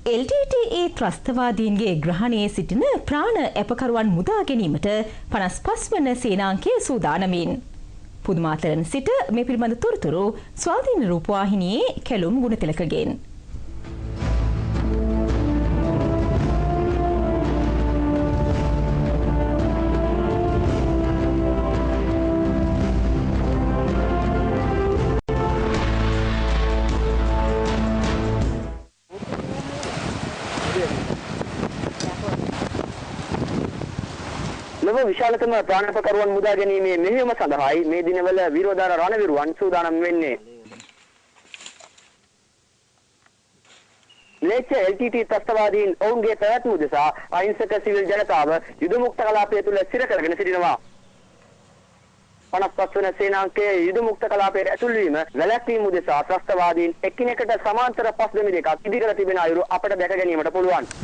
LTTE ත්‍රස්තවාදීන්ගේ ග්‍රහණයේ සිටින ප්‍රාණ ඇපකරුවන් මුදා ගැනීමට 55 වන සේනාංකයේ සූදානමින්. පුදුමාතලන් සිට මේ පිළිබඳ තොරතුරු ස්වාධීන රූපවාහිනියේ කැලුම් ගුණතිලකගෙන්. ලොව විශාලතම ප්‍රාණපකරුවන් මුදා ගැනීමේ මෙහෙයුම සඳහායි මේ දිනවල විරෝධාර රණවිරුවන් සූදානම් වෙන්නේ. ලේච්ඡ LTT ත්‍රස්තවාදීන් ඔවුන්ගේ පැවැත්ම උදෙසා අහිංසක සිවිල් ජනතාව යුද මුක්ත කලාපය තුළ සිර කරගෙන සිටිනවා. 55 වන සේනාංකයේ යුද මුක්ත කලාපයට ඇතුල් වීම වැළැක්වීම උදෙසා ත්‍රස්තවාදීන් එකිනෙකට සමාන්තර පස් දෙමි දෙකක් ඉදිරියට තිබෙන අයුරු අපට දැක ගැනීමට පුළුවන්.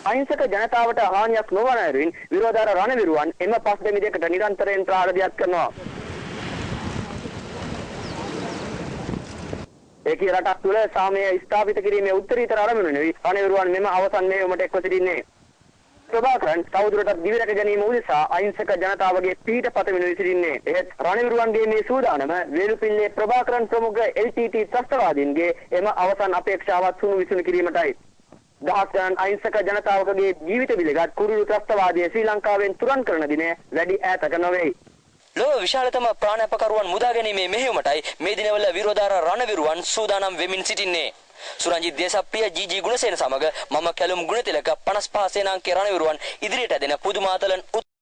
අහිංසක ජනතාවට හානියක් නොවන අයුරින් විරෝධාර රණවිරුවන් එම පස් දෙමි දෙකට නිරන්තරයෙන් ප්‍රහාරයක් කරනවා. ඒකී රටක් තුළ සාමය ස්ථාපිත කිරීමේ උත්තරීතර අරමුණ නෙවී රණවිරුවන් මෙම අවසන් මෙහෙයුමට එක්ව සිටින්නේ. ප්‍රභාකරන් තවදුරටත් දිවි රැක ගැනීම උදෙසා අහිංසක ජනතාවගේ පිහිටපත වෙනුයි සිටින්නේ. එහෙත් රණවිරුවන්ගේ මේ සූදානම වේලුපිල්ලේ ප්‍රභාකරන් ප්‍රමුඛ LTT ත්‍රස්තවාදීන්ගේ එම අවසන් අපේක්ෂාවත් සුණු විසුණු කිරීමටයි. දහස් ගණන් අහිංසක ජනතාවකගේ ජීවිත බිලගත් කුරුළු ත්‍රස්තවාදයේ ශ්‍රී ලංකාවෙන් තුරන් කරන දින වැඩි ඈතක නොවේ. ලොව විශාලතම ප්‍රාණපකරුවන් මුදා ගැනීමේ මෙහෙයුමටයි මේ දිනවල විරෝධාර රණවිරුවන් සූදානම් වෙමින් සිටින්නේ. සුරංජිත් දේශප්‍රිය ජී ගුණසේන සමග මම කැලුම් ගුණතිලක 55 සේනාංකයේ රණවිරුවන් ඉදිරියට ඇදෙන පුදුමාතලන්